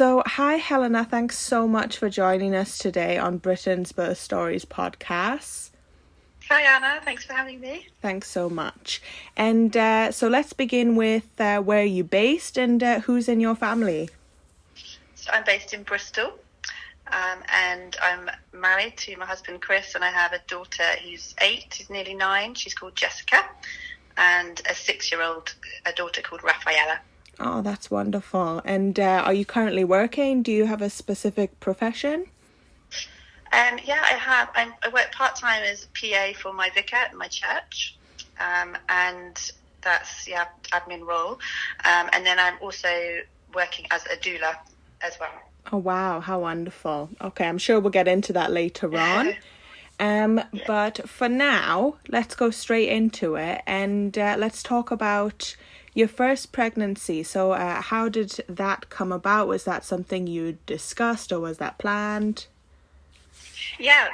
So, hi Helena, thanks so much for joining us today on Britain's Birth Stories podcast. Hi Anna, thanks for having me. Thanks so much. And so let's begin with where you're based and who's in your family. So I'm based in Bristol, and I'm married to my husband Chris, and I have a daughter who's 8, who's nearly 9, she's called Jessica, and a 6-year-old daughter called Rafaela. Oh, that's wonderful. And are you currently working? Do you have a specific profession? Yeah, I have. I work part-time as PA for my vicar at my church, and that's, admin role. And then I'm also working as a doula as well. Oh, wow, how wonderful. Okay, I'm sure we'll get into that later on. But for now, let's go straight into it and let's talk about your first pregnancy. So how did that come about? Was that something you discussed or was that planned? Yeah,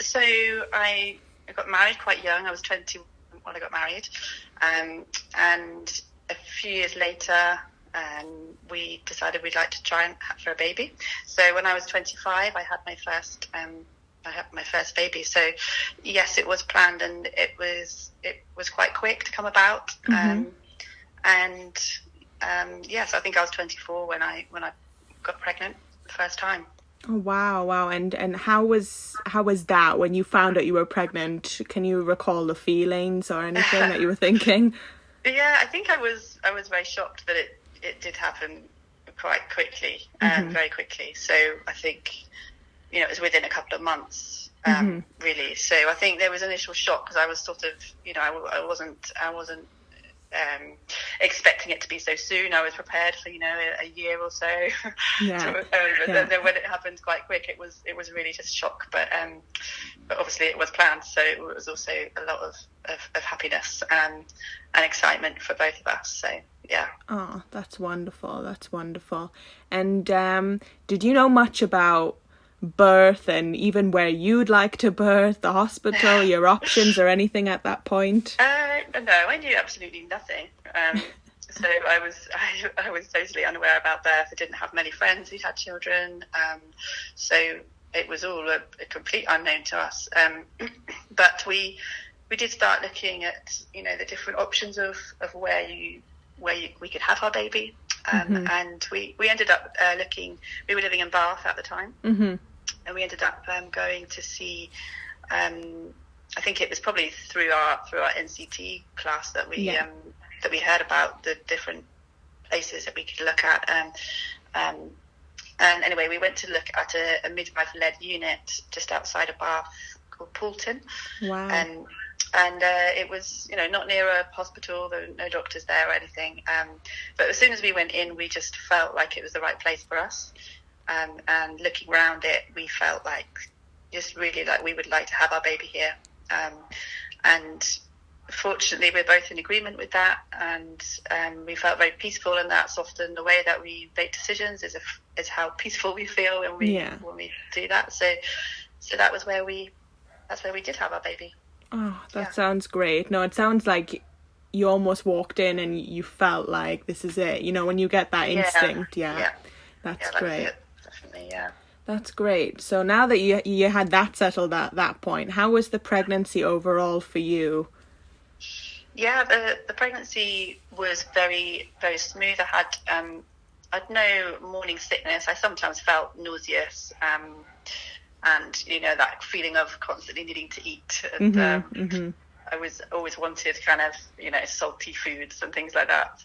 so I got married quite young. I was 21 when I got married. And a few years later, we decided we'd like to try and have for a baby. So when I was 25, I had my first baby. So yes, it was planned, and it was quite quick to come about. Mm-hmm. Yes, I think I was 24 when I got pregnant the first time. Oh, wow. And how was that when you found out you were pregnant? Can you recall the feelings or anything that you were thinking? Yeah, I think I was very shocked that it did happen quite quickly, very quickly. So I think, it was within a couple of months, really. So I think there was initial shock because I was sort of, I wasn't expecting it to be so soon. I was prepared for, a year or so. Yeah. Then when it happened quite quick, it was really just shock. But obviously it was planned, so it was also a lot of happiness and excitement for both of us. So yeah. Oh, that's wonderful. And did you know much about birth and even where you'd like to birth, the hospital, your options or anything at that point? No, I knew absolutely nothing. So I was totally unaware about birth. I didn't have many friends who'd had children, so it was all a complete unknown to us. But we did start looking at the different options of where we could have our baby, and we ended up looking. We were living in Bath at the time, and we ended up going to see. I think it was probably through our NCT class that we heard about the different places that we could look at. And anyway, we went to look at a midwife-led unit just outside of Bath called Poulton. Wow. And it was, not near a hospital. There were no doctors there or anything. But as soon as we went in, we just felt like it was the right place for us. And looking around it, we felt like just really like we would like to have our baby here. And fortunately, we're both in agreement with that, and we felt very peaceful, and that's often the way that we make decisions is how peaceful we feel when we do that. So that was that's where we did have our baby. Oh, that sounds great. No, it sounds like you almost walked in and you felt like this is it. When you get that instinct, that's great. It, definitely, yeah. That's great. So now that you had that settled at that point, how was the pregnancy overall for you? Yeah, the pregnancy was very, very smooth. I had no morning sickness. I sometimes felt nauseous, and that feeling of constantly needing to eat. And I was always wanted kind of salty foods and things like that.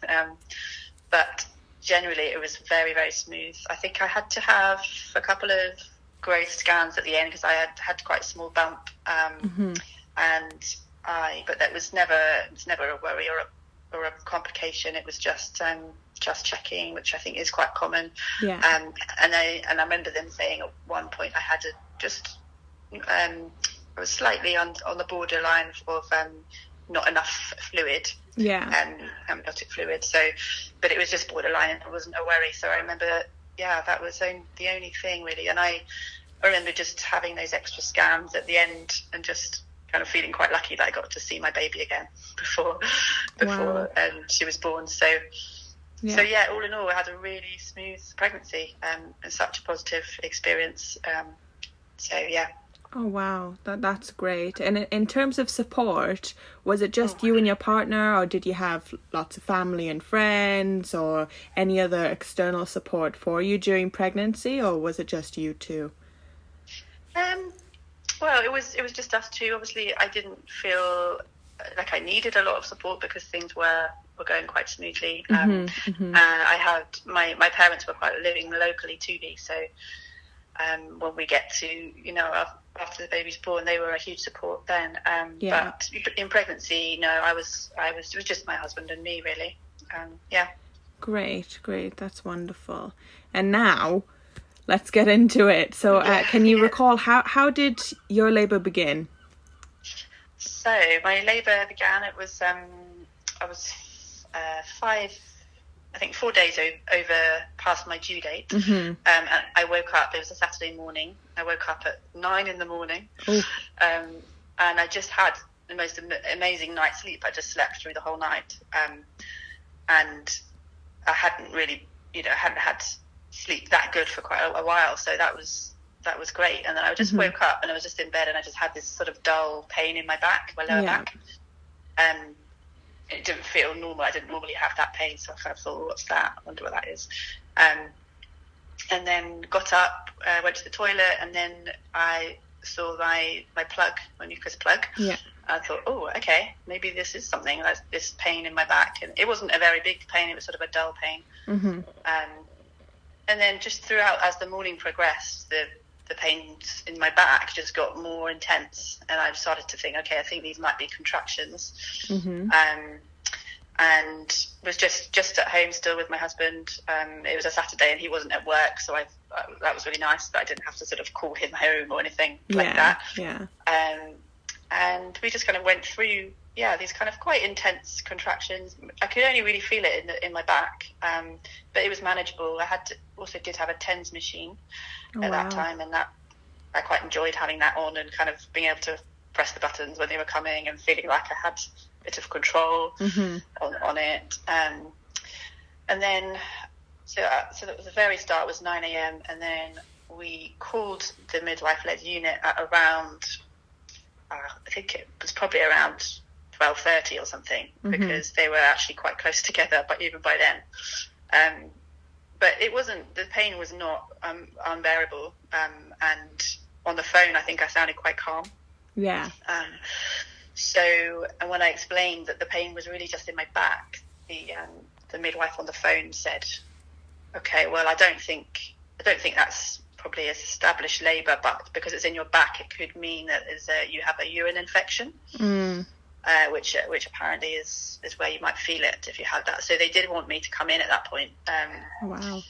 But generally, it was very, very smooth. I think I had to have a couple of growth scans at the end because I had quite a small bump, but that was never a worry or a complication. It was just checking, which I think is quite common. Yeah. And I remember them saying at one point I had I was slightly on the borderline of not enough fluid. Yeah. Amniotic fluid. So, but it was just borderline, and it wasn't a worry. So I remember, that was the only thing really. And I remember just having those extra scans at the end, and just kind of feeling quite lucky that I got to see my baby again before she was born. So So yeah, all in all, I had a really smooth pregnancy and such a positive experience. So yeah. Oh wow, that's great. And in terms of support, was it just you and your partner, or did you have lots of family and friends, or any other external support for you during pregnancy, or was it just you two? Well, it was just us two. Obviously, I didn't feel like I needed a lot of support because things were going quite smoothly. I had my parents were quite living locally to me, so when we get to, you know, after the baby's born, they were a huge support then. But in pregnancy, no, it was just my husband and me, really. Yeah. Great, that's wonderful. And now, let's get into it. So, can you recall how did your labour begin? So my labour began. It was I was 4 days over past my due date. And I woke up. It was a Saturday morning. I woke up at 9 a.m. And I just had the most amazing night's sleep. I just slept through the whole night. And I hadn't really, hadn't had sleep that good for quite a while. So that was great. And then I just woke up and I was just in bed and I just had this sort of dull pain in my back, my lower back. It didn't feel normal. I didn't normally have that pain, so I kind of thought, what's that? I wonder what that is. And then got up, went to the toilet, and then I saw my plug, my mucus plug. Yeah. I thought, oh, okay, maybe this is something, like this pain in my back. And it wasn't a very big pain, it was sort of a dull pain. And then just throughout, as the morning progressed, the pains in my back just got more intense, and I started to think, okay, I think these might be contractions. And was just at home still with my husband. It was a Saturday and he wasn't at work, so that was really nice that I didn't have to sort of call him home or anything like that. And we just kind of went through these kind of quite intense contractions. I could only really feel it in my back, but it was manageable. I also did have a TENS machine at that time, and that I quite enjoyed having that on and kind of being able to press the buttons when they were coming and feeling like I had a bit of control on it. And then so that was the very start was 9 a.m. and then we called the midwife-led unit at around I think it was probably around 12:30 or something, because they were actually quite close together, but even by then. But it wasn't, the pain was not unbearable. And on the phone, I think I sounded quite calm. Yeah. So, and when I explained that the pain was really just in my back, the midwife on the phone said, okay, well, I don't think that's probably established labour, but because it's in your back, it could mean that you have a urine infection. Which apparently is where you might feel it if you have that. So they did want me to come in at that point. Wow.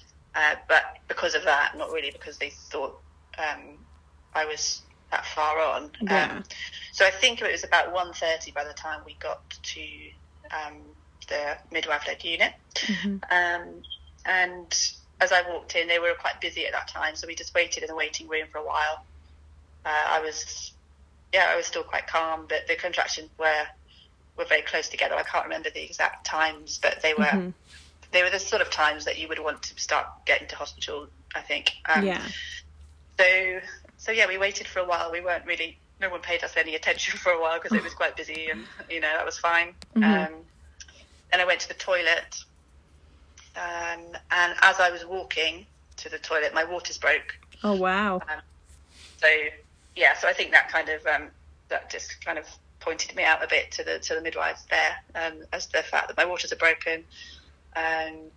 But because of that, not really because they thought I was that far on. Yeah. So I think it was about 1:30 by the time we got to the midwife-led unit. And as I walked in, they were quite busy at that time, so we just waited in the waiting room for a while. I was still quite calm, but the contractions were very close together. I can't remember the exact times, but they were the sort of times that you would want to start getting to hospital, I think. So we waited for a while. No one paid us any attention for a while because it was quite busy, and that was fine. And I went to the toilet, and as I was walking to the toilet, my waters broke. Oh wow! So I think that kind of that just kind of pointed me out a bit to the midwives there, as the fact that my waters are broken. And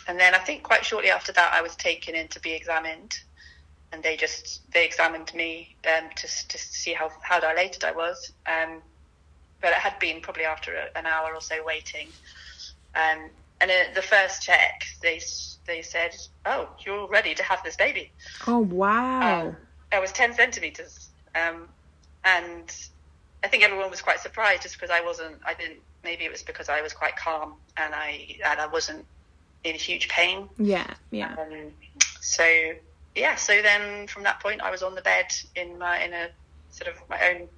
then I think quite shortly after that, I was taken in to be examined, and they examined me to see how dilated I was. But it had been probably after an hour or so waiting. And the first check, they said, "Oh, you're ready to have this baby." Oh wow! I was 10 centimeters. And I think everyone was quite surprised just because maybe it was because I was quite calm and I wasn't in huge pain. So then from that point I was on the bed in a sort of my own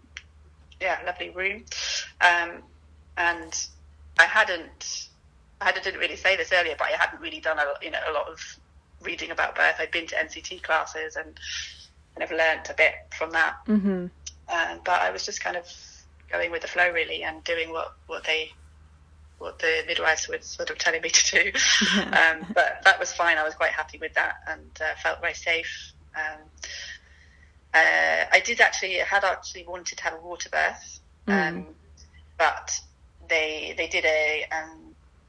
lovely room. And I hadn't I didn't really say this earlier, but I hadn't really done a lot of reading about birth. I'd been to NCT classes and kind of learnt a bit from that. Mm-hmm. But I was just kind of going with the flow, really, and doing what the midwives were sort of telling me to do. Yeah. But that was fine. I was quite happy with that and felt very safe. I had actually wanted to have a water birth, but they did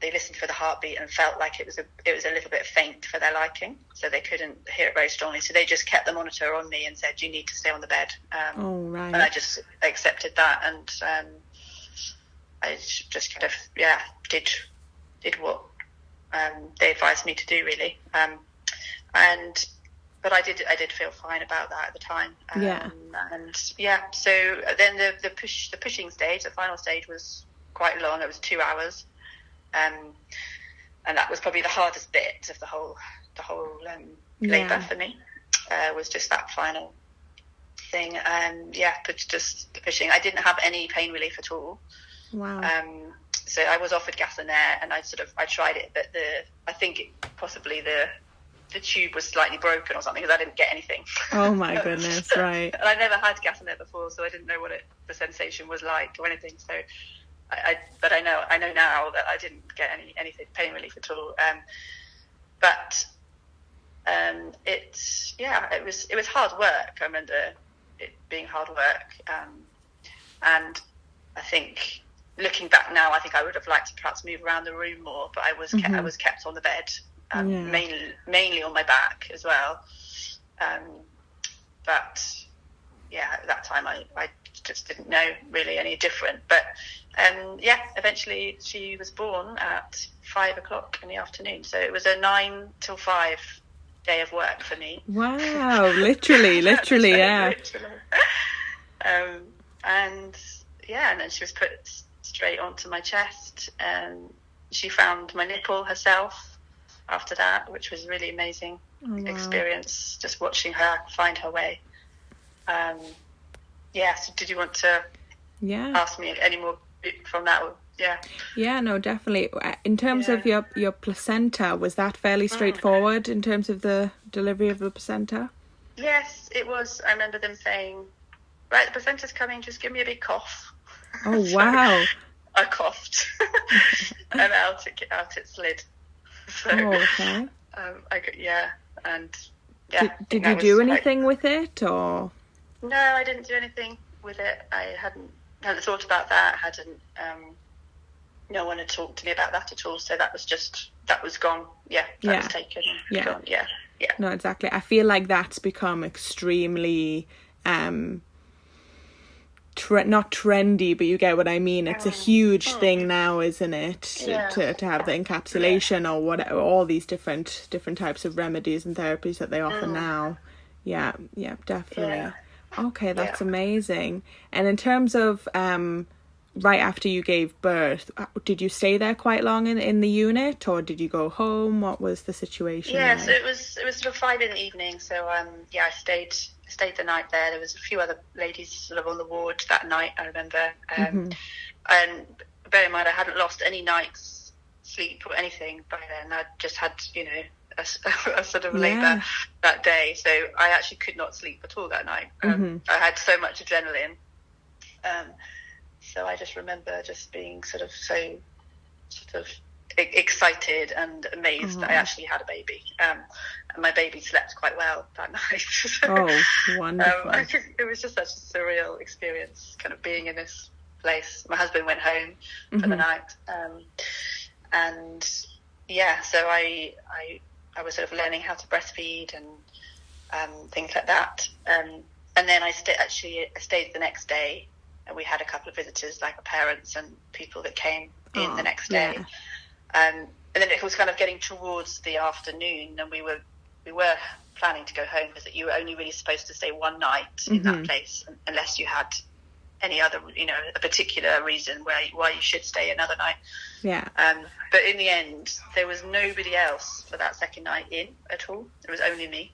they listened for the heartbeat and felt like it was a little bit faint for their liking, so they couldn't hear it very strongly. So they just kept the monitor on me and said, "You need to stay on the bed." Right. And I just accepted that, and I just kind of did what they advised me to do, really. But I did feel fine about that at the time. So then the pushing stage, the final stage, was quite long. It was 2 hours, and that was probably the hardest bit of the whole labour for me. Was just that final thing, just the pushing. I didn't have any pain relief at all. Wow. So I was offered gas and air, and I tried it, but I think possibly the tube was slightly broken or something, because I didn't get anything. Oh my goodness, right. And I never had gas and air before, so I didn't know what the sensation was like or anything. So but I know now that I didn't get anything pain relief at all. It was hard work. I remember it being hard work, and I think, looking back now, I think I would have liked to perhaps move around the room more, but I was kept on the bed, mainly on my back as well. But at that time I just didn't know really any different. But eventually she was born at 5 o'clock in the afternoon. So it was a 9 till 5 day of work for me. Wow, literally, yeah. Literally. And then she was put straight onto my chest, and she found my nipple herself after that, which was a really amazing experience, just watching her find her way. So did you want to ask me any more from that? Yeah, no, definitely. In terms of your placenta, was that fairly straightforward in terms of the delivery of the placenta? Yes, it was. I remember them saying, "Right, the placenta's coming, just give me a big cough." Oh, wow. I coughed, and out it slid. So, okay. Did you do anything with it, or? No, I didn't do anything with it. I hadn't thought about that. No one had talked to me about that at all. So that was gone. That was taken. And gone. Yeah. No, exactly. I feel like that's become extremely, not trendy, but you get what I mean. It's a huge thing now, isn't it? To have the encapsulation or whatever, all these different types of remedies and therapies that they offer now. Yeah, definitely. Yeah. Okay, that's amazing. And in terms of right after you gave birth, did you stay there quite long in the unit, or did you go home? What was the situation? Yeah, so it was sort of 5 in the evening. So I stayed the night there. There was a few other ladies sort of on the ward that night, I remember. And bear in mind, I hadn't lost any night's sleep or anything by then. I just had, a sort of labour that day. So I actually could not sleep at all that night. I had so much adrenaline. So I just remember just being sort of excited and amazed that I actually had a baby. And my baby slept quite well that night. Oh, wonderful. It was just such a surreal experience, kind of being in this place. My husband went home for the night. So I was sort of learning how to breastfeed and things like that. And then I stayed the next day, and we had a couple of visitors, like parents and people that came in the next day. And then it was kind of getting towards the afternoon, and we were planning to go home, because you were only really supposed to stay one night in that place, unless you had any other, a particular reason why you should stay another night. Yeah. But in the end, there was nobody else for that second night in at all. It was only me.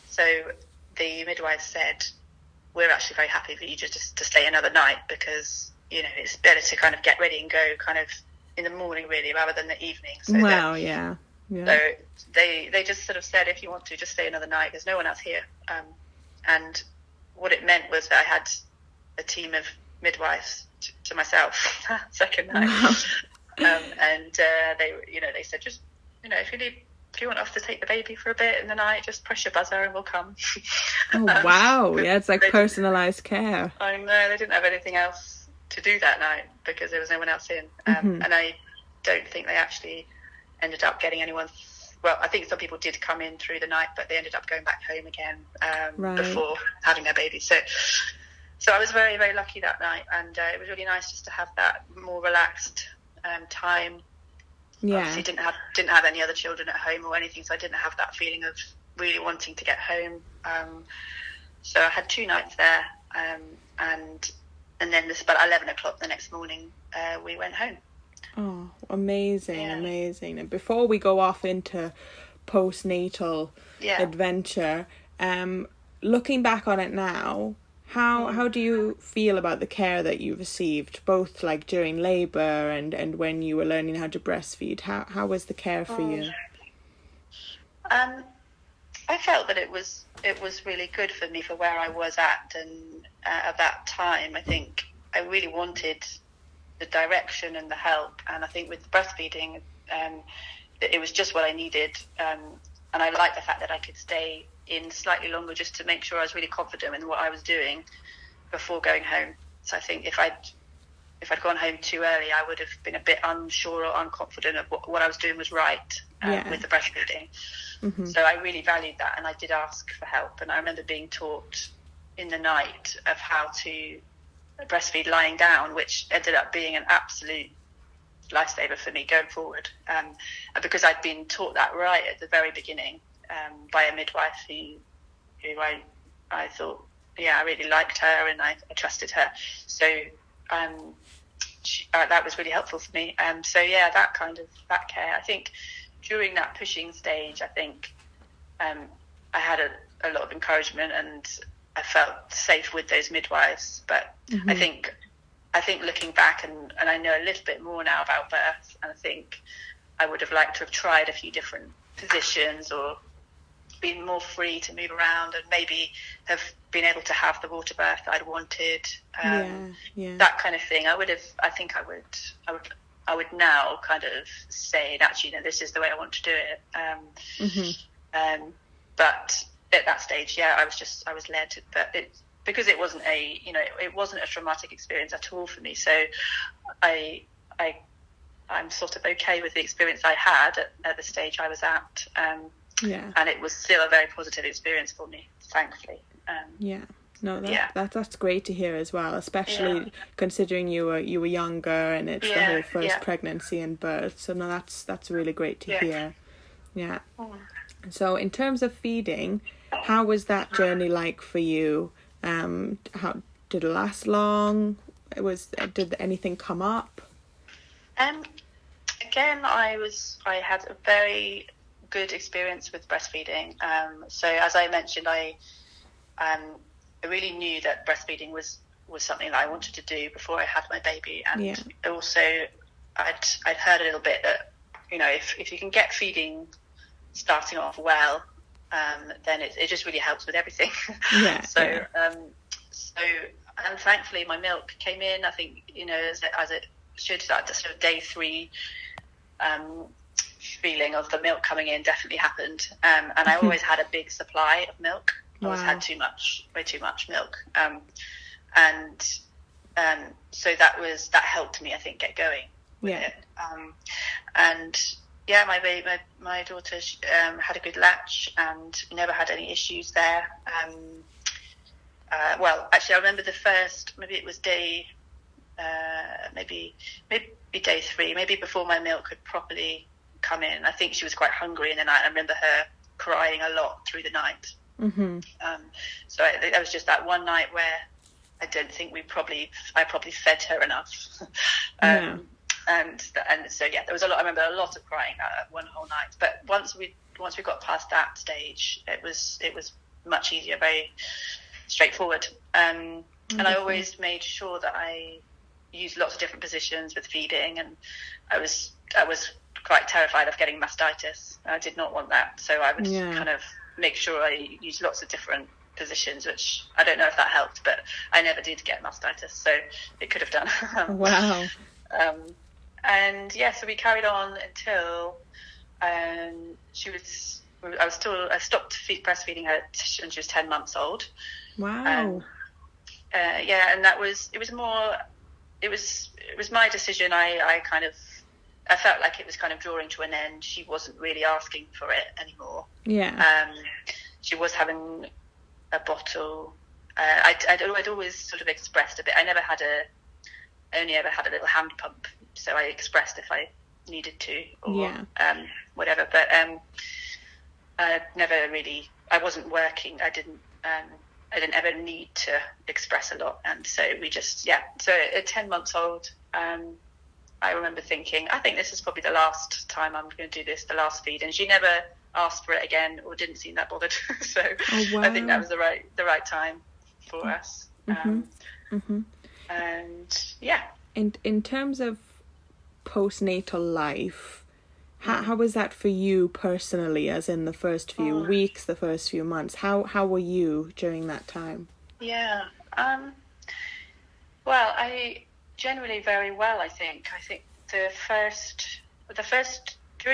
So the midwife said, "We're actually very happy for you just to stay another night, because it's better to kind of get ready and go kind of in the morning really, rather than the evening. So wow, yeah. So they just sort of said, if you want to, just stay another night. There's no one else here. And what it meant was that I had a team of midwives to myself second night. Wow. And they said, just, if you want us to take the baby for a bit in the night, just press your buzzer and we'll come. Oh, wow. Yeah, it's like personalised care. I know, they didn't have anything else to do that night because there was no one else in. And I don't think they actually ended up getting anyone. Well, I think some people did come in through the night, but they ended up going back home again before having their baby. So I was very, very lucky that night, and it was really nice just to have that more relaxed time. Yeah. Obviously didn't have any other children at home or anything, so I didn't have that feeling of really wanting to get home. So I had 2 nights there, and then about 11 o'clock the next morning, we went home. Oh, amazing. And before we go off into postnatal adventure, looking back on it now, how do you feel about the care that you received, both like during labour and when you were learning how to breastfeed? How was the care for you? I felt that it was really good for me for where I was at, and at that time I think I really wanted the direction and the help, and I think with the breastfeeding it was just what I needed, and I liked the fact that I could stay in slightly longer just to make sure I was really confident in what I was doing before going home. So I think if I'd gone home too early, I would have been a bit unsure or unconfident of what I was doing was right with the breastfeeding. So I really valued that, and I did ask for help, and I remember being taught in the night of how to breastfeed lying down, which ended up being an absolute lifesaver for me going forward, and because I'd been taught that right at the very beginning by a midwife who I thought, I really liked her and I trusted her, so that was really helpful for me. That care, I think during that pushing stage, I think I had a lot of encouragement and I felt safe with those midwives, but I think looking back and I know a little bit more now about birth, and I think I would have liked to have tried a few different positions or been more free to move around and maybe have been able to have the water birth that I'd wanted, that kind of thing. I would now kind of say, actually, this is the way I want to do it. But at that stage, I was led, but because it wasn't it wasn't a traumatic experience at all for me. So I'm sort of okay with the experience I had at the stage I was at. And it was still a very positive experience for me, thankfully. That's great to hear as well, especially considering you were younger and it's the whole first pregnancy and birth. So no, that's really great to hear. Yeah. So in terms of feeding, how was that journey like for you? How did it last long? Did anything come up? Again, I had a very good experience with breastfeeding. So as I mentioned, I really knew that breastfeeding was something that I wanted to do before I had my baby, and also I'd heard a little bit that if you can get feeding starting off well, then it just really helps with everything. And thankfully my milk came in, I think, as it should, that sort of day 3 feeling of the milk coming in definitely happened, and I always had a big supply of milk. I always had way too much milk, so that helped me, I think, get going with it. My daughter had a good latch and never had any issues there. Well, actually, I remember the first, maybe it was day, maybe day 3, maybe before my milk had properly come in. I think she was quite hungry in the night. I remember her crying a lot through the night. So there was just that one night where I don't think I probably fed her enough. And so there was I remember a lot of crying that one whole night. But once we got past that stage, it was much easier, very straightforward. And I always made sure that I used lots of different positions with feeding, and I was quite terrified of getting mastitis. I did not want that, so I would kind of make sure I used lots of different positions, which I don't know if that helped, but I never did get mastitis, so it could have done. Wow. And so we carried on until I stopped breastfeeding her when she was 10 months old. Wow. And it was my decision. I felt like it was kind of drawing to an end. She wasn't really asking for it anymore. Yeah. She was having a bottle. I'd always sort of expressed a bit. I only ever had a little hand pump, so I expressed if I needed to, or whatever. But I wasn't working. I didn't ever need to express a lot, and so we just So at 10 months old, I remember thinking, I think this is probably the last time I'm going to do this, the last feed. And she never asked for it again, or didn't seem that bothered. So I think that was the right time for us. And in terms of postnatal life, how was that for you personally, as in the first few weeks, the first few months? How were you during that time? Yeah. Well, I generally very well, I think. I think during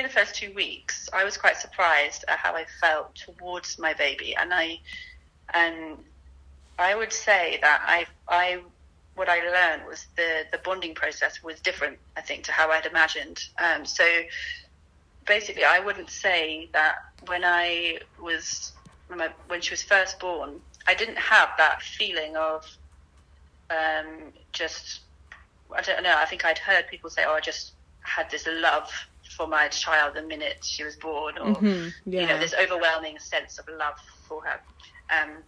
the first 2 weeks, I was quite surprised at how I felt towards my baby, and I would say that what I learned was the bonding process was different, I think, to how I'd imagined. So basically, I wouldn't say that when she was first born, I didn't have that feeling of I don't know. I think I'd heard people say, "Oh, I just had this love for my child the minute she was born," or this overwhelming sense of love for her. And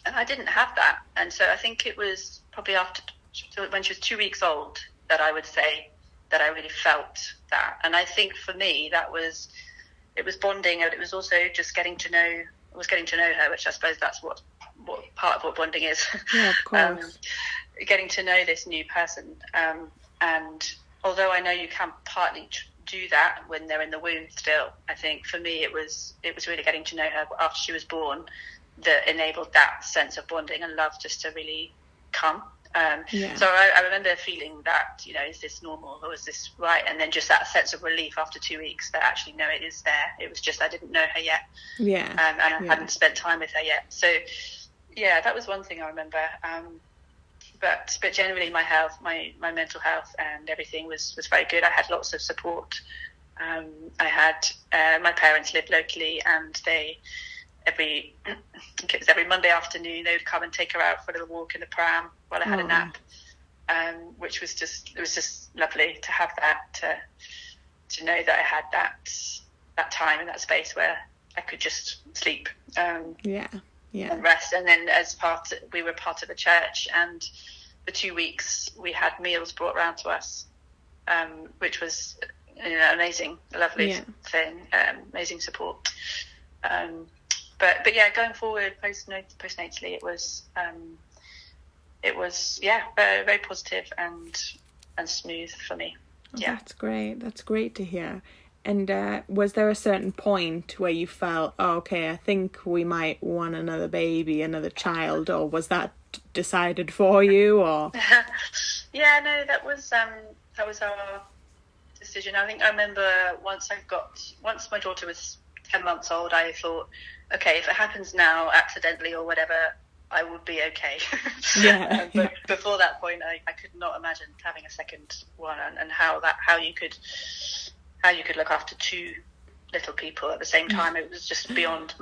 I didn't have that, and so I think it was probably when she was 2 weeks old that I would say that I really felt that. And I think for me it was bonding, and it was also just getting to know her, which I suppose that's what part of what bonding is. Yeah, of course. Getting to know this new person, and although I know you can partly do that when they're in the womb still, I think for me it was really getting to know her after she was born that enabled that sense of bonding and love just to really come. So I remember feeling that, is this normal, or is this right? And then just that sense of relief after 2 weeks that actually, no, it is there. It was just I didn't know her yet. And I hadn't spent time with her yet. So that was one thing I remember. But generally my health, my mental health and everything was very good. I had lots of support. I had my parents lived locally, and every Monday afternoon they would come and take her out for a little walk in the pram while I had a nap, which was just lovely to have that, to know that I had that time and that space where I could just sleep. And rest. And then we were part of the church, and for 2 weeks we had meals brought around to us, which was amazing, a lovely thing, amazing support. But going forward postnatally, it was very, very positive and smooth for me. That's great to hear. And was there a certain point where you felt, okay, I think we might want another baby, another child, or was that decided for you? Or that was our decision. I think I remember once my daughter was 10 months old, I thought, okay, if it happens now accidentally or whatever, I would be okay. But before that point, I could not imagine having a second one, and how you could look after two little people at the same time. It was just beyond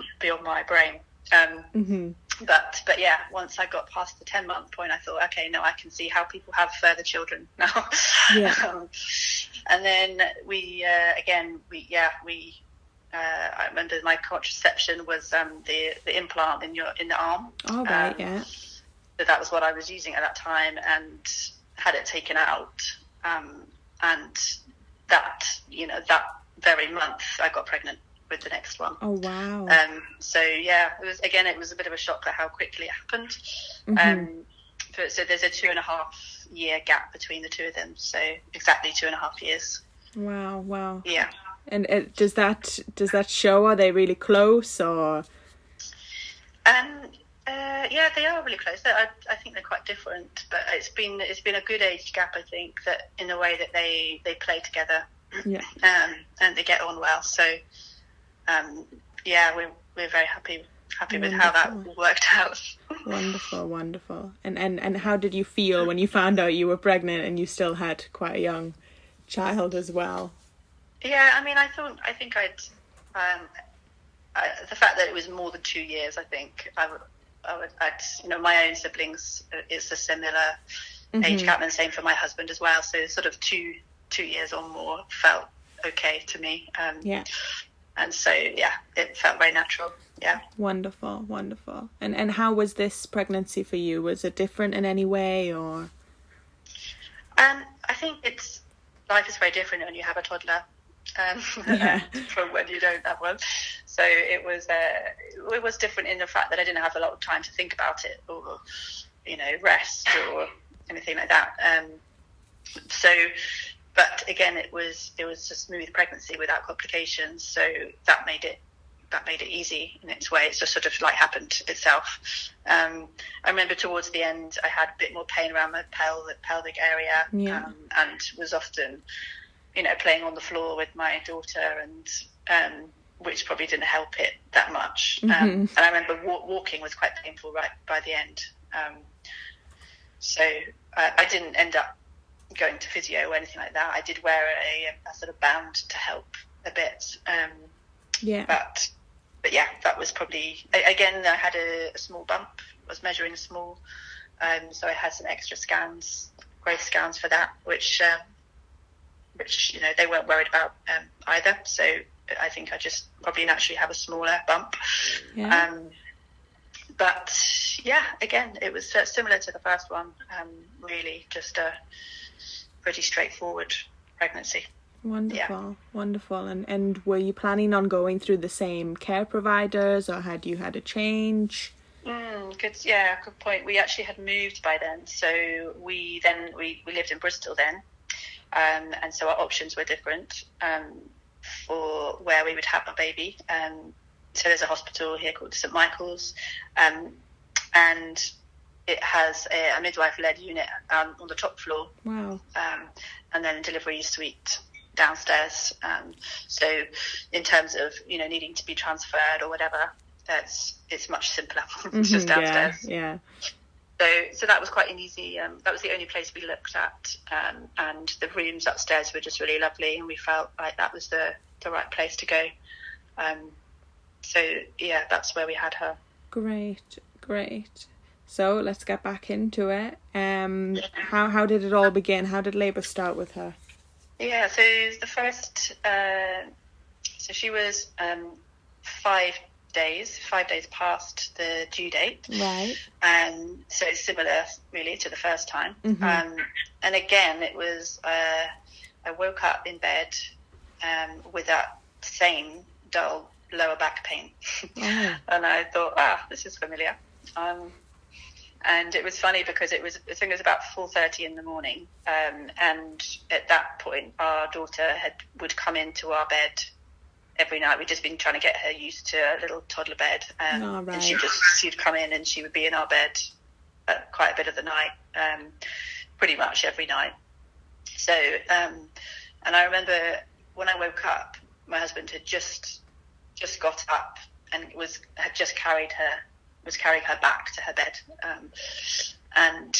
my brain. But once I got past the 10-month point, I thought, okay, no, I can see how people have further children now. And then I remember my contraception was the implant in the arm. Oh, right, So that was what I was using at that time, and had it taken out. And that very month I got pregnant with the next one. Oh, wow. It was a bit of a shock at how quickly it happened. So there's a 2.5-year gap between the two of them. So exactly 2.5 years. Wow. Yeah. And does that show? Are they really close or? Yeah, they are really close. I think they're quite different, but it's been a good age gap. I think that in the way that they play together, yeah, and they get on well. So, yeah, we're very happy with how that worked out. Wonderful. And how did you feel when you found out you were pregnant and you still had quite a young child as well? Yeah, I mean, I think the fact that it was more than 2 years, I think I'd my own siblings is a similar age gap, and same for my husband as well. So sort of 2 years or more felt okay to me. And so, yeah, it felt very natural. Yeah. Wonderful. And how was this pregnancy for you? Was it different in any way, or? I think life is very different when you have a toddler. From when you don't have one. So it was different in the fact that I didn't have a lot of time to think about it, or rest or anything like that. But again, it was a smooth pregnancy without complications, so that made it easy in its way. It just sort of like happened itself. I remember towards the end I had a bit more pain around my pelvic area, and was often playing on the floor with my daughter, and which probably didn't help it that much. And I remember walking was quite painful right by the end. So I didn't end up going to physio or anything like that. I did wear a sort of band to help a bit. But yeah, that was probably, again, I had a small bump. I was measuring small. So I had some extra growth scans for that, which they weren't worried about either. So I think I just probably naturally have a smaller bump. But yeah, again, it was similar to the first one. Really just a pretty straightforward pregnancy. Wonderful. And were you planning on going through the same care providers, or had you had a change? Good point. We actually had moved by then, so we lived in Bristol then. And so our options were different for where we would have our baby. So there's a hospital here called St Michael's, and it has a midwife-led unit on the top floor. Wow. And then a delivery suite downstairs. So in terms of needing to be transferred or whatever, it's much simpler. It's just downstairs. Yeah. So that was quite an easy. That was the only place we looked at, and the rooms upstairs were just really lovely, and we felt like that was the right place to go. So yeah, that's where we had her. Great. So let's get back into it. How did it all begin? How did labour start with her? Yeah, so the first. So she was 5 days past the due date. Right. So it's similar really to the first time. And again, it was I woke up in bed with that same dull lower back pain. And I thought, this is familiar. And it was funny because I think it was about 4:30 in the morning, and at that point our daughter would come into our bed every night. We'd just been trying to get her used to a little toddler bed, and she'd come in and she would be in our bed quite a bit of the night, pretty much every night. So, and I remember when I woke up, my husband had just got up and had just carrying her back to her bed, and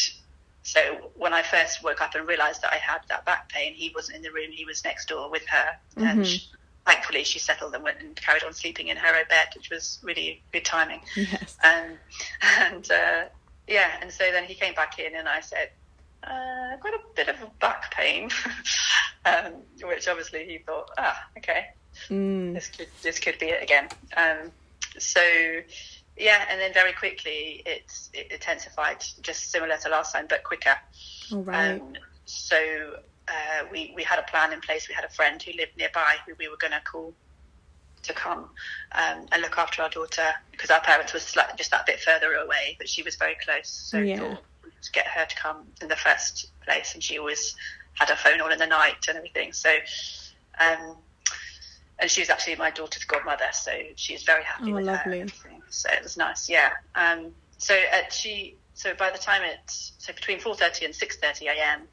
so when I first woke up and realised that I had that back pain, he wasn't in the room. He was next door with her, and thankfully she settled and went and carried on sleeping in her own bed, which was really good timing. Yes. And so then he came back in, and I said, I've got a bit of a back pain, which obviously he thought, okay, this could be it again. So yeah, and then very quickly it intensified, just similar to last time, but quicker. All right. So we had a plan in place. We had a friend who lived nearby who we were going to call to come and look after our daughter, because our parents were just that bit further away, but she was very close. So we thought to get her to come in the first place, and she always had her phone on in the night and everything. So, and she was actually my daughter's godmother, so she's very happy with lovely. her and everything. So it was nice, yeah. So by the time between 4:30 and 6:30 a.m.,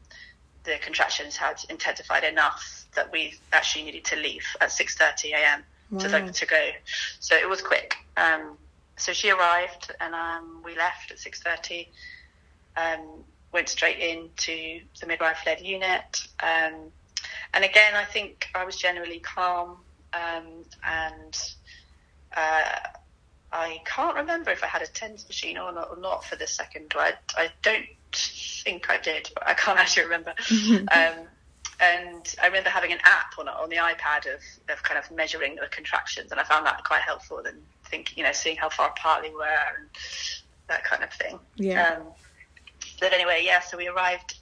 the contractions had intensified enough that we actually needed to leave at 6:30 a.m. to go. So it was quick. So she arrived, and we left at 6:30. Went straight into the midwife-led unit. And again, I think I was generally calm, and I can't remember if I had a TENS machine or not for the second. I don't think I did, but I can't actually remember. And I remember having an app on the iPad of kind of measuring the contractions, and I found that quite helpful, and seeing how far apart they were and that kind of thing. Yeah. But anyway, yeah. So we arrived.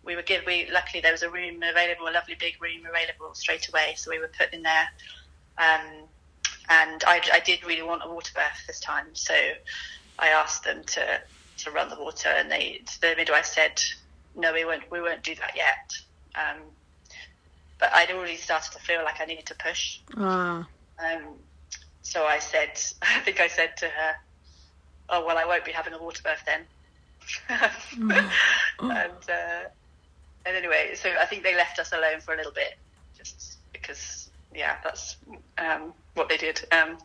Luckily there was a room available, a lovely big room available straight away. So we were put in there. And I did really want a water birth this time, so I asked them to run the water, and the midwife said, no, we won't do that yet. But I'd already started to feel like I needed to push. So I think I said to her, oh, well, I won't be having a water birth then. And anyway, so I think they left us alone for a little bit, just because, yeah, that's what they did. And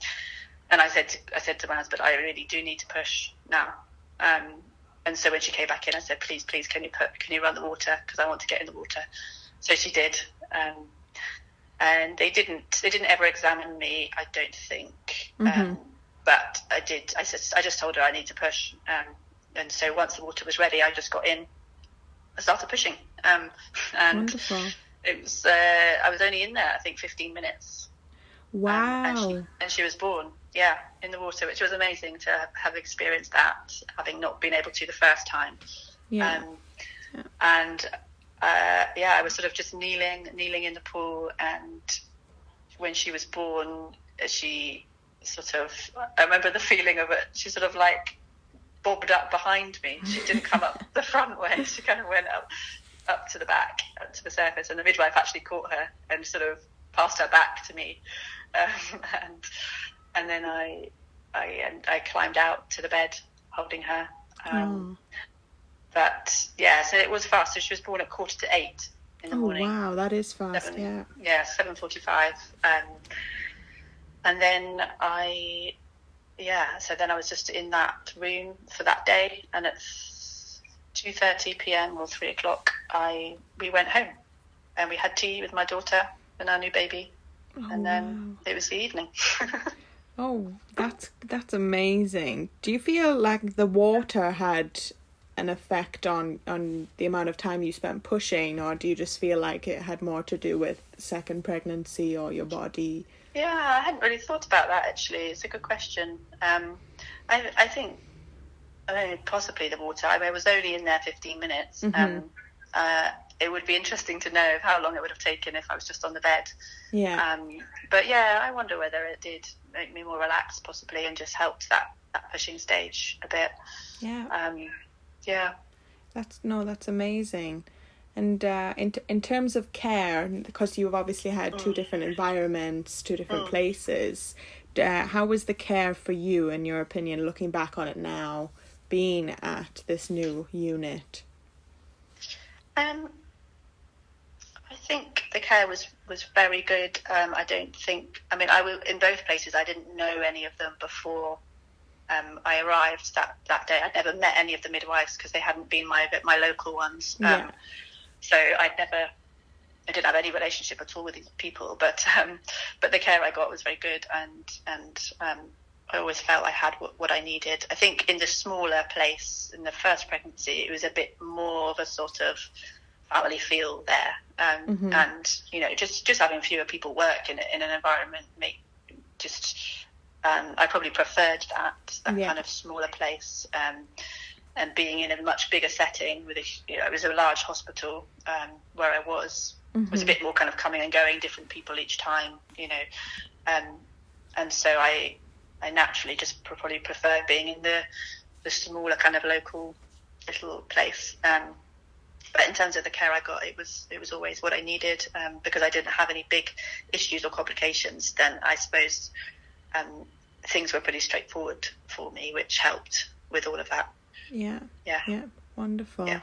I said to my husband, I really do need to push now. And so when she came back in, I said, please, can you run the water, because I want to get in the water. So she did. And they didn't ever examine me, I don't think. But I did. I just told her I need to push. And so once the water was ready, I just got in. I started pushing. And wonderful. It was. I was only in there, I think, 15 minutes. Wow. And she was born, yeah, in the water, which was amazing to have experienced that, having not been able to the first time. Yeah. And I was sort of just kneeling in the pool, and when she was born, she sort of, I remember the feeling of it, she sort of like bobbed up behind me. She didn't come up the front way, she kind of went up to the back, up to the surface, and the midwife actually caught her and sort of passed her back to me. And then I climbed out to the bed holding her. But yeah, so it was fast. So she was born at 7:45 in the morning. Wow, that is fast. 7:45. And then so then I was just in that room for that day, and at 2:30 p.m. or 3 o'clock, we went home, and we had tea with my daughter and our new baby. And then it was the evening. Oh, that's amazing. Do you feel like the water had an effect on the amount of time you spent pushing, or do you just feel like it had more to do with second pregnancy or your body? Yeah, I hadn't really thought about that, actually. It's a good question. I think possibly the water. I was only in there 15 minutes. It would be interesting to know how long it would have taken if I was just on the bed. Yeah. But yeah, I wonder whether it did make me more relaxed, possibly, and just helped that pushing stage a bit. Yeah. Yeah. That's amazing. And in terms of care, because you've obviously had two different environments, two different places, how was the care for you, in your opinion, looking back on it now, being at this new unit? I think the care was very good. I was in both places. I didn't know any of them before I arrived that day. I'd never met any of the midwives because they hadn't been my local ones. So I didn't have any relationship at all with these people. But the care I got was very good, and I always felt I had what I needed. I think in the smaller place, in the first pregnancy, it was a bit more of a sort of family feel there. And, just having fewer people work in an environment I probably preferred that kind of smaller place. And being in a much bigger setting it was a large hospital where I was a bit more kind of coming and going, different people each time, and so I naturally just probably preferred being in the smaller kind of local little place. But in terms of the care I got, it was always what I needed, because I didn't have any big issues or complications. Then I suppose things were pretty straightforward for me, which helped with all of that. Yeah. Wonderful. Yeah.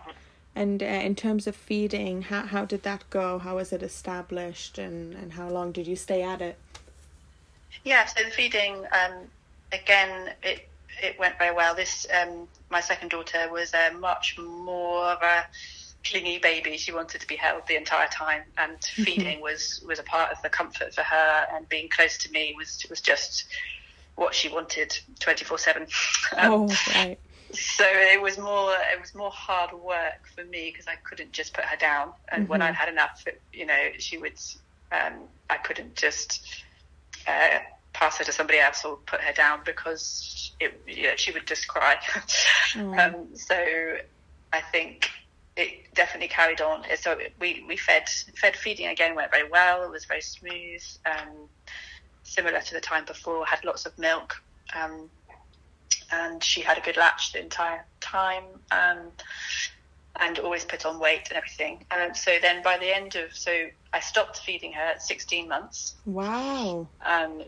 And in terms of feeding, how did that go? How was it established, and how long did you stay at it? Yeah, so the feeding, again, it went very well. This my second daughter was much more of a clingy baby. She wanted to be held the entire time, and feeding was a part of the comfort for her, and being close to me was just what she wanted 24/7. Right. So it was more hard work for me, because I couldn't just put her down, and when I'd had enough, she would I couldn't just pass her to somebody else or put her down, because she would just cry. So I think it definitely carried on. So we fed feeding again, went very well. It was very smooth, similar to the time before. Had lots of milk, and she had a good latch the entire time, and always put on weight and everything. So then by the end of, I stopped feeding her at 16 months. Wow.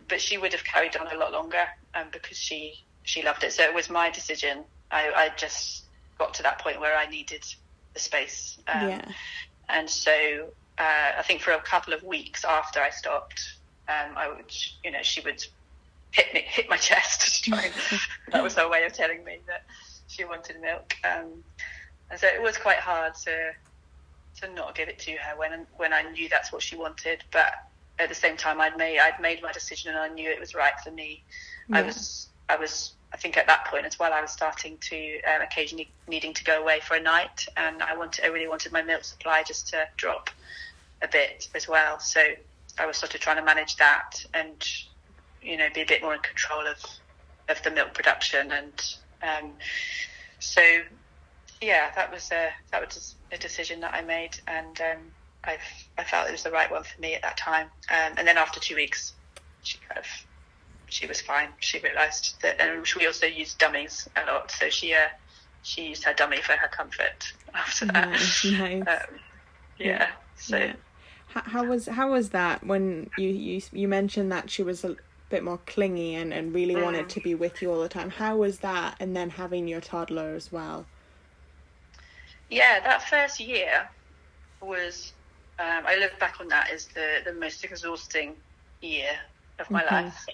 But she would have carried on a lot longer, because she loved it. So it was my decision. I just got to that point where I needed the space. And so I think for a couple of weeks after I stopped, I would, she would hit my chest to try and, that was her way of telling me that she wanted milk. And so it was quite hard to not give it to her when I knew that's what she wanted. But at the same time, I'd made my decision, and I knew it was right for me. I was I think at that point as well, I was starting to occasionally needing to go away for a night, and I really wanted my milk supply just to drop a bit as well. So I was sort of trying to manage that, and be a bit more in control of the milk production. And so that was a decision that I made, and I felt it was the right one for me at that time. And then after 2 weeks, she was fine. She realised that, and we also used dummies a lot. So she used her dummy for her comfort after that. Nice. So how was that when you mentioned that she was a bit more clingy and really wanted to be with you all the time? How was that, and then having your toddler as well? Yeah, that first year was, I look back on that as the most exhausting year of my life,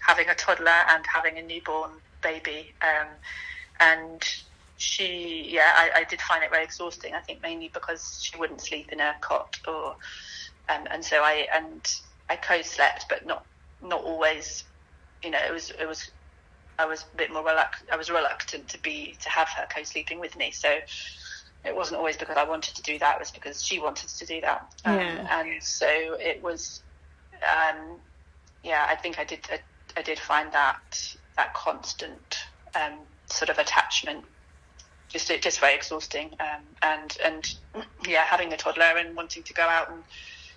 having a toddler and having a newborn baby, and I did find it very exhausting. I think mainly because she wouldn't sleep in a cot, and so I co-slept, but not always. I was a bit more reluctant to have her co-sleeping with me. So it wasn't always because I wanted to do that; it was because she wanted to do that. And so it was. I think I did find that constant sort of attachment just very exhausting. And having a toddler and wanting to go out and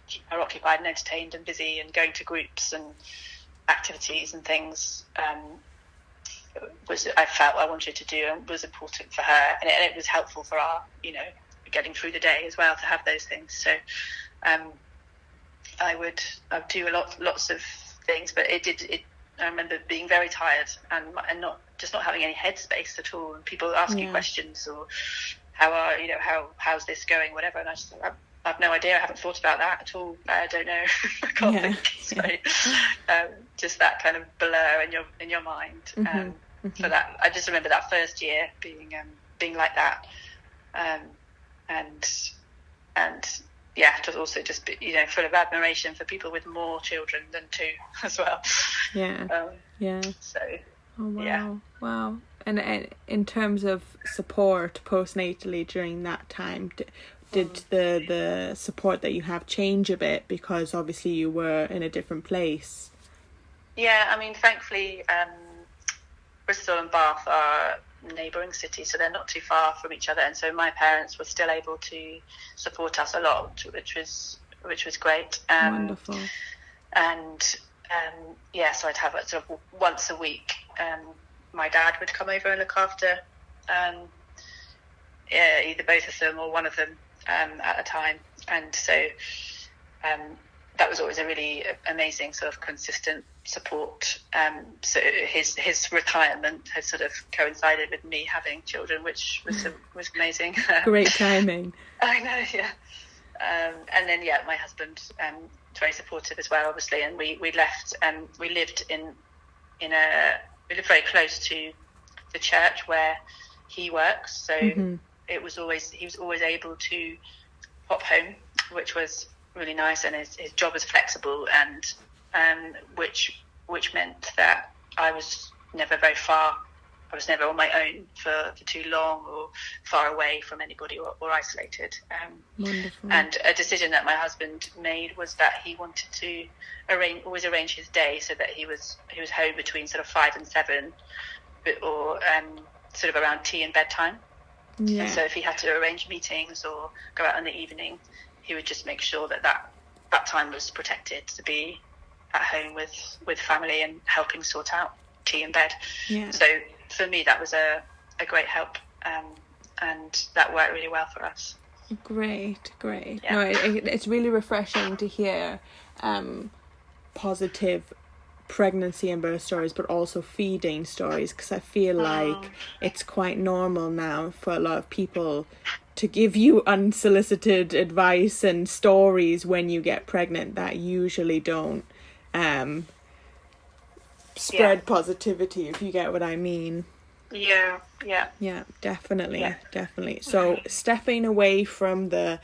keep her occupied and entertained and busy and going to groups and activities and things I felt I wanted to do and was important for her, and it was helpful for our getting through the day as well, to have those things. So I'd do lots of things, but I remember being very tired and not having any headspace at all, and people asking questions or how's this going, whatever, and I just thought, I have no idea. I haven't thought about that at all. I don't know. I can't think. So just that kind of blur in your mind. For that, I just remember that first year being like that, and just also just full of admiration for people with more children than two as well. So. Oh wow! Yeah. Wow. And in terms of support postnatally during that time, did the support that you have change a bit, because obviously you were in a different place? Yeah, I mean, thankfully, Bristol and Bath are neighbouring cities, so they're not too far from each other, and so my parents were still able to support us a lot, which was great. Wonderful. And so I'd have sort of once a week. My dad would come over and look after either both of them or one of them at a time. And so that was always a really amazing sort of consistent support. So his retirement had sort of coincided with me having children, which was amazing. Great timing. I know, yeah. And then, my husband was very supportive as well, obviously. And we left. We lived we lived very close to the church where he works. So he was always able to pop home, which was really nice. And his job was flexible, and which meant that I was never very far. I was never on my own for too long or far away from anybody or isolated. Wonderful. And a decision that my husband made was that he wanted to always arrange his day so that he was home between sort of 5 and 7, or sort of around tea and bedtime. Yeah. And so if he had to arrange meetings or go out in the evening, he would just make sure that time was protected to be at home with family and helping sort out tea and bed. Yeah. So for me, that was a great help, and that worked really well for us. Great. Yeah. No, it's really refreshing to hear positive pregnancy and birth stories, but also feeding stories, because I feel like it's quite normal now for a lot of people to give you unsolicited advice and stories when you get pregnant that usually don't spread positivity, if you get what I mean. Yeah, Definitely. So stepping away from the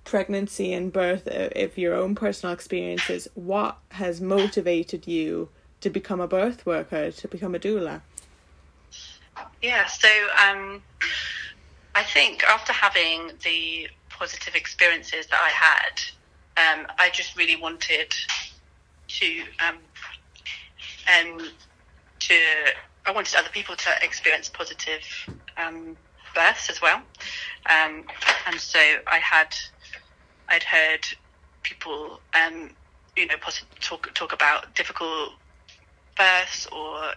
pregnancy and birth of your own personal experiences, what has motivated you to become a birth worker, to become a doula? So I think after having the positive experiences that I had, I just really wanted I wanted other people to experience positive births as well, and so I'd heard people talk about difficult births, or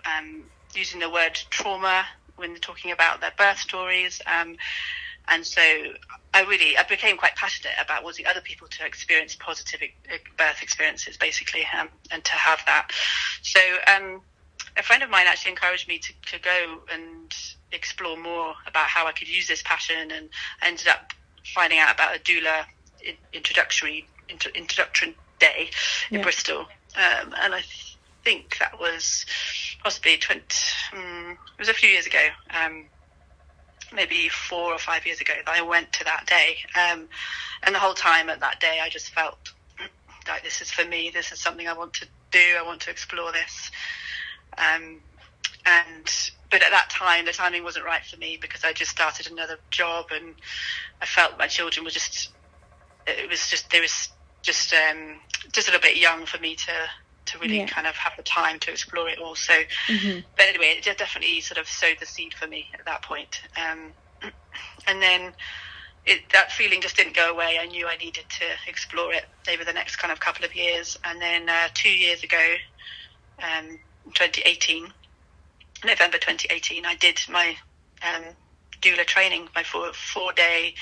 using the word trauma when they're talking about their birth stories, and so I became quite passionate about wanting other people to experience positive birth experiences, basically, and to have that. So a friend of mine actually encouraged me to go and explore more about how I could use this passion, and I ended up finding out about a doula introductory day in Bristol, and I think that was possibly it was a few years ago, maybe 4 or 5 years ago, that I went to that day, and the whole time at that day I just felt like, this is for me, this is something I want to do, I want to explore this, but at that time the timing wasn't right for me, because I just started another job, and I felt my children were just a little bit young for me to really kind of have the time to explore it all. So, but anyway, it definitely sort of sowed the seed for me at that point. And then that feeling just didn't go away. I knew I needed to explore it over the next kind of couple of years. And then 2 years ago, 2018, November 2018, I did my doula training, my four-day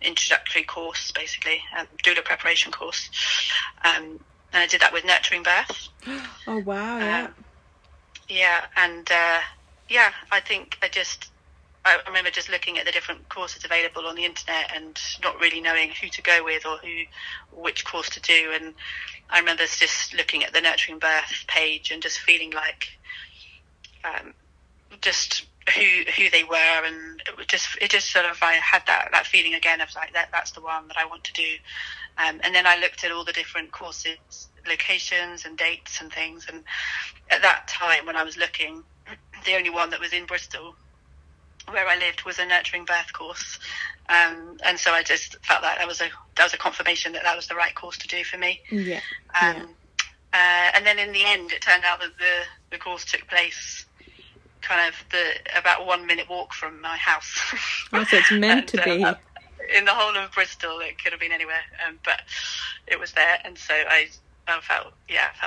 introductory course, basically, doula preparation course. And I did that with nurturing birth. Oh, wow, and I think I remember just looking at the different courses available on the internet and not really knowing who to go with or which course to do. And I remember just looking at the nurturing birth page and just feeling like just who they were, and it just sort of, I had that feeling again of like that's the one that I want to do. And then I looked at all the different courses, locations and dates and things, and at that time when I was looking, the only one that was in Bristol where I lived was a nurturing birth course, and so I just felt like that was a confirmation that was the right course to do for me. And then in the end it turned out that the course took place kind of about 1 minute walk from my house. Oh, so it's meant to be. In the whole of Bristol, it could have been anywhere, but it was there, and so I felt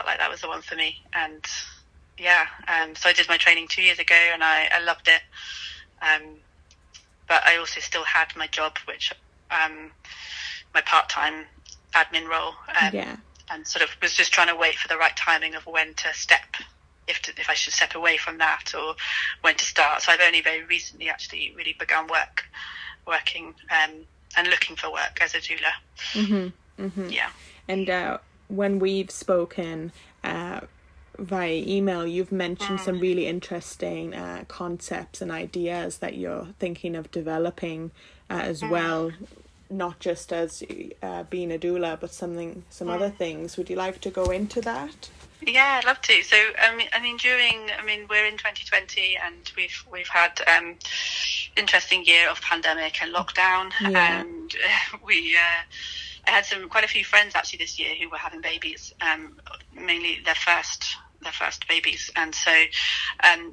like that was the one for me. And so I did my training 2 years ago, and I loved it. but I also still had my job, which my part-time admin role, and sort of was just trying to wait for the right timing of when to step, if I should step away from that or when to start. So I've only very recently actually really begun working and looking for work as a doula. Mm-hmm. Mm-hmm. Yeah. And when we've spoken via email, you've mentioned some really interesting concepts and ideas that you're thinking of developing as well, not just as being a doula, but some other things. Would you like to go into that? Yeah, I'd love to. So, we're in 2020 and we've had interesting year of pandemic and lockdown, and I had quite a few friends actually this year who were having babies, mainly their first babies, and so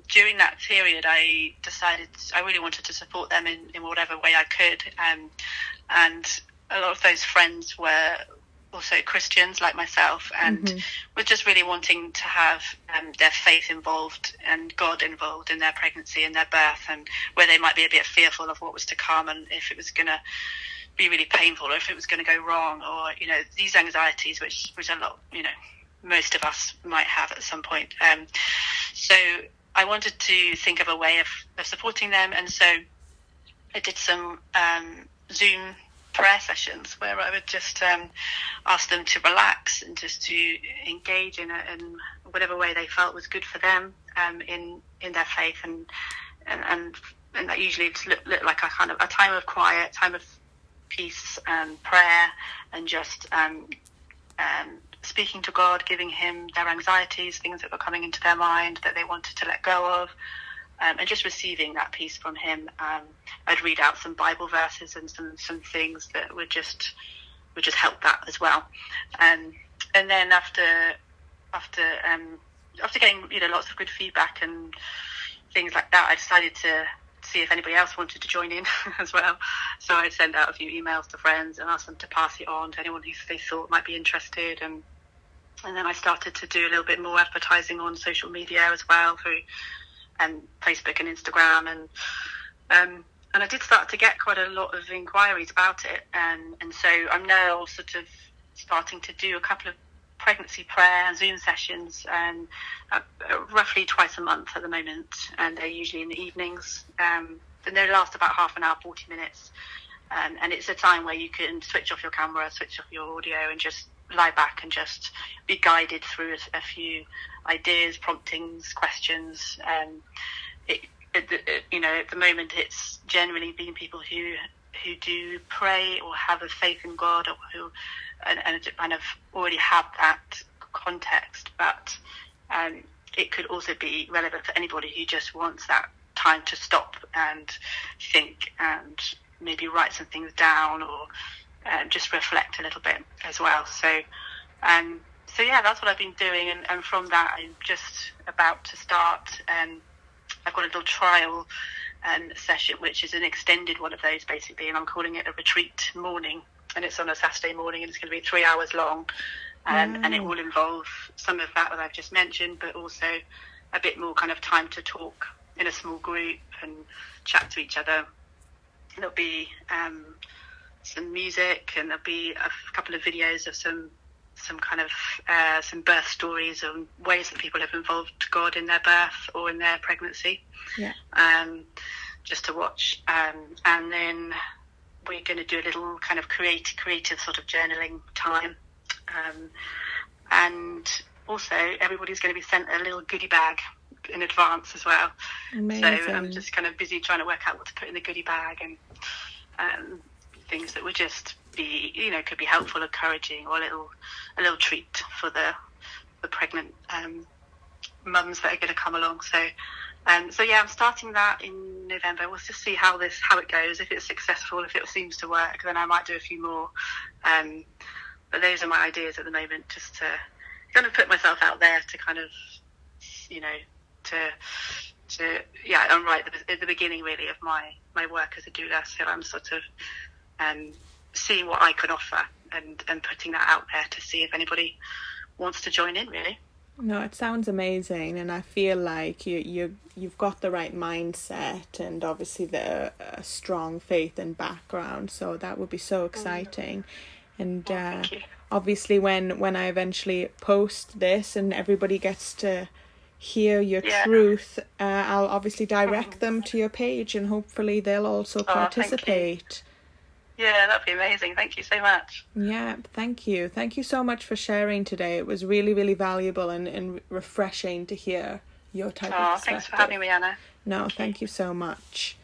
during that period I decided I really wanted to support them in whatever way I could, and a lot of those friends were also Christians like myself, and were just really wanting to have their faith involved and God involved in their pregnancy and their birth, and where they might be a bit fearful of what was to come and if it was going to be really painful or if it was going to go wrong, or these anxieties which a lot most of us might have at some point. So I wanted to think of a way of supporting them, and so I did some Zoom prayer sessions where I would just ask them to relax and just to engage in whatever way they felt was good for them in their faith, and that usually looked like a time of quiet, time of peace and prayer, and just speaking to God, giving him their anxieties, things that were coming into their mind that they wanted to let go of, and just receiving that peace from him. I'd read out some Bible verses and some things that would just help that as well. And then after getting lots of good feedback and things like that, I decided to see if anybody else wanted to join in as well. So I'd send out a few emails to friends and ask them to pass it on to anyone who they thought might be interested, and then I started to do a little bit more advertising on social media as well, through Facebook and Instagram, and I did start to get quite a lot of inquiries about it, and so I'm now sort of starting to do a couple of pregnancy prayer Zoom sessions, roughly twice a month at the moment, and they're usually in the evenings, and they last about half an hour, 40 minutes, and it's a time where you can switch off your camera, switch off your audio, and just lie back and just be guided through a few ideas, promptings, questions. At the moment, it's generally been people who do pray or have a faith in God, or who and kind of already have that context, but it could also be relevant for anybody who just wants that time to stop and think and maybe write some things down, or just reflect a little bit as well. So yeah, that's what I've been doing, and from that I'm just about to start. I've got a little trial session, which is an extended one of those basically, and I'm calling it a retreat morning, and it's on a Saturday morning, and it's going to be 3 hours long, and it will involve some of that I've just mentioned, but also a bit more kind of time to talk in a small group and chat to each other. There'll be some music, and there'll be a couple of videos of some kind of some birth stories and ways that people have involved God in their birth or in their pregnancy, just to watch, and then we're going to do a little kind of creative sort of journaling time, and also everybody's going to be sent a little goodie bag in advance as well. Amazing. So I'm just kind of busy trying to work out what to put in the goodie bag, and things that would just be, could be helpful, encouraging, or a little treat for the pregnant mums that are going to come along. So yeah, I'm starting that in November. We'll just see how it goes. If it's successful, if it seems to work, then I might do a few more. But those are my ideas at the moment, just to kind of put myself out there to kind of, I'm right at the beginning really of my work as a doula. So I'm sort of seeing what I can offer and putting that out there to see if anybody wants to join in, really. No, it sounds amazing, and I feel like you've got the right mindset, and obviously the strong faith and background. So that would be so exciting, and Thank you. obviously when I eventually post this and everybody gets to hear your truth, I'll obviously direct them to your page, and hopefully they'll also participate. Yeah, that'd be amazing. Thank you so much. Yeah, thank you. Thank you so much for sharing today. It was really, really valuable and refreshing to hear your type of perspective. Thanks for having me, Anna. No, thank you so much.